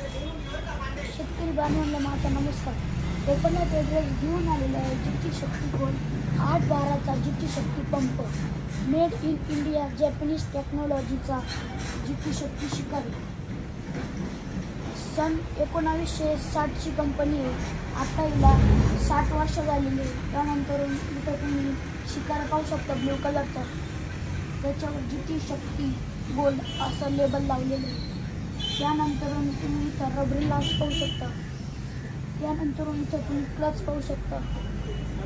शेतकरी बांधवांना माझा नमस्कार. कोकणात ॲड्रेस घेऊन आलेला आहे जिची शक्ती कोण 8-12चा जिची शक्ती pump. Made in India Japanese टेक्नॉलॉजीचा जिची शक्ती शिकारी. सन 1960ची कंपनी आहे. आता हिला 60 वर्ष झालेली आहे. त्यानंतर इथं तुम्ही शिकार पाहू शकता ब्ल्यू कलरचा. त्याच्यावर जिची शक्ती गोल्ड असं लेबल लावलेलं आहे. त्यानंतर तुम्ही इथं रबरी लास पाहू शकता. त्यानंतर इथं तुम्ही क्लच पाहू शकता.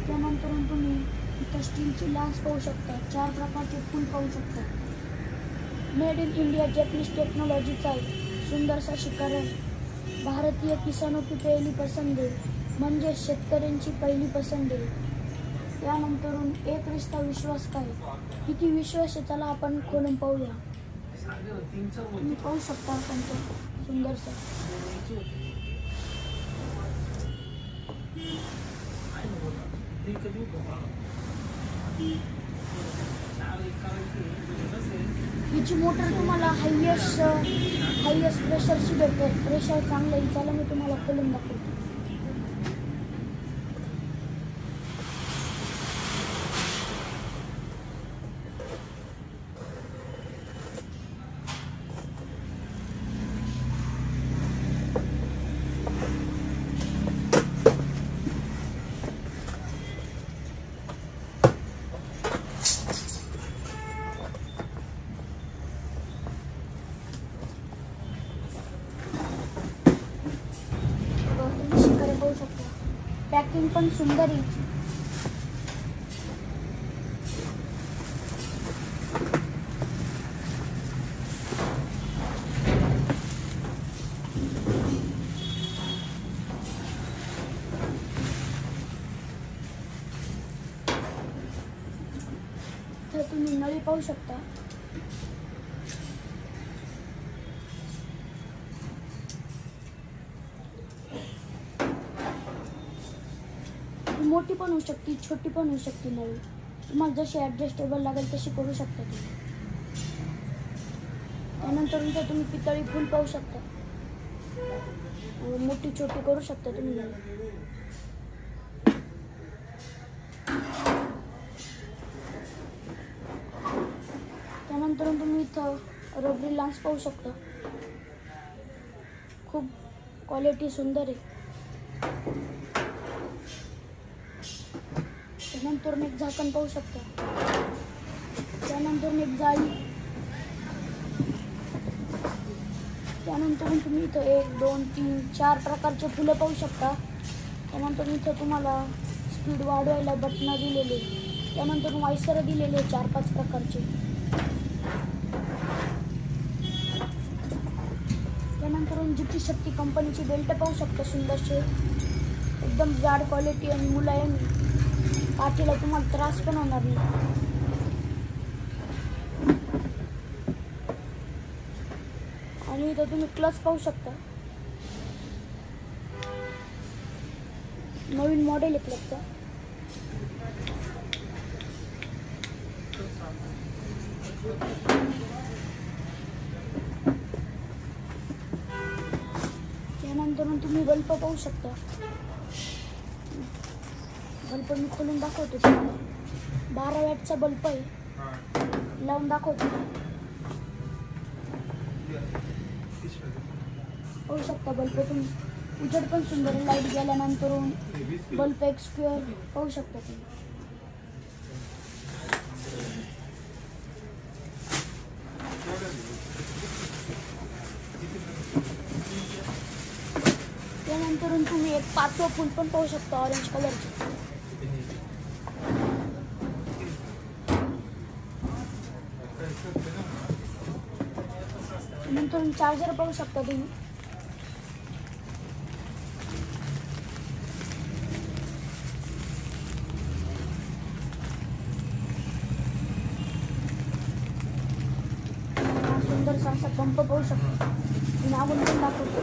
त्यानंतर तुम्ही इथं स्टीलची लास पाहू शकता. 4 प्रकारचे फूल पाहू शकता. मेड इन इंडिया जॅपनीज टेक्नॉलॉजीचा आहे. सुंदरसा शिकार आहे. भारतीय किसानों की पहिली पसंद आहे. म्हणजे शेतकऱ्यांची पहिली पसंद आहे. त्यानंतर एक रिश्ता विश्वास काय. किती विश्वास आहे चला आपण खोलून पाहूया. तुम्ही पाहू शकता कोणतं सुंदरसा. हिची मोटर तुम्हाला हायएस्ट प्रेशरची भेटते. प्रेशर चांगलं आहे. चला मी तुम्हाला खोलून दाखवतो. पॅकिंग पण सुंदर आहे. तर तुम्ही नळी पाहू शकता. मोठी पण होऊ शकते, छोटी पण होऊ शकते नळी. तुम्हाला जशी ॲडजस्टेबल लागेल तशी करू शकता तुम्ही. त्यानंतर इथं तुम्ही पितळी फूल पाहू शकता. मोठी छोटी करू शकता तुम्ही नळी. त्यानंतर तुम्ही इथं रबरी लांस पाहू शकता. खूप क्वालिटी सुंदर आहे. त्यानंतर एक झाकण पाहू शकता. त्यानंतर एक जाळी. त्यानंतर तुम्ही इथं 1, 2, 3, 4 प्रकारचे फुलं पाहू शकता. त्यानंतर इथं तुम्हाला स्पीड वाढवायला बटणं दिलेले. त्यानंतर वायसर दिलेले 4-5 प्रकारचे. त्यानंतर जिची शक्ती कंपनीची बेल्ट पाहू शकता. सुंदरसे एकदम जाड क्वालिटी आणि मुलायम. काठीला तुम्हाला त्रास पण होणार नाही. आणि इथं तुम्ही क्लच पाहू शकता. नवीन मॉडेल आहे क्लचचा. त्यानंतर तुम्ही बल्ब पाहू शकता. बल्ब मी खोलून दाखवतो तुम्हाला. 12 वॅटचा बल्ब आहे. लावून दाखवतो. पाहू शकता बल्ब तुम्ही. उजेड पण सुंदर. लाईट गेल्यानंतर बल्ब एक स्क्वेअर पाहू शकता तुम्ही. त्यानंतर तुम्ही एक 5वं फूल पण पाहू शकता ऑरेंज कलरचं. नंतर चार्जर पाहू शकता तुम्ही. सुंदरसा असा पंप पाहू शकता. मागून पण दाखवतो.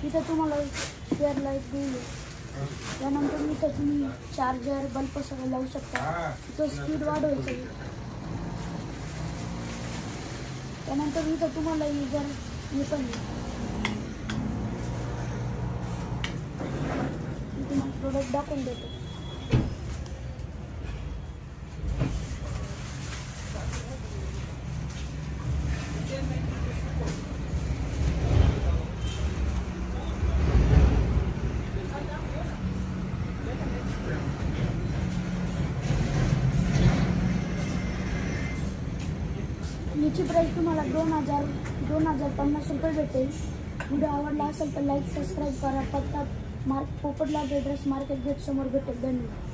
इथं तुम्हाला स्क्वेअर लाईट दिली. त्यानंतर इथं तुम्ही चार्जर बल्ब सगळं लावू शकता. इथं स्पीड वाढवायचं. त्यानंतर इथं तुम्हाला जर हे पण मी तुम्हाला प्रोडक्ट दाखवून देतो. याची प्राईस तुम्हाला 2050 रुपये भेटेल. व्हिडिओ आवडला असेल तर लाईक सबस्क्राईब करा. पत्ता पोपटलाल ॲड्रेस मार्केट गेट समोर भेटेल. धन्यवाद.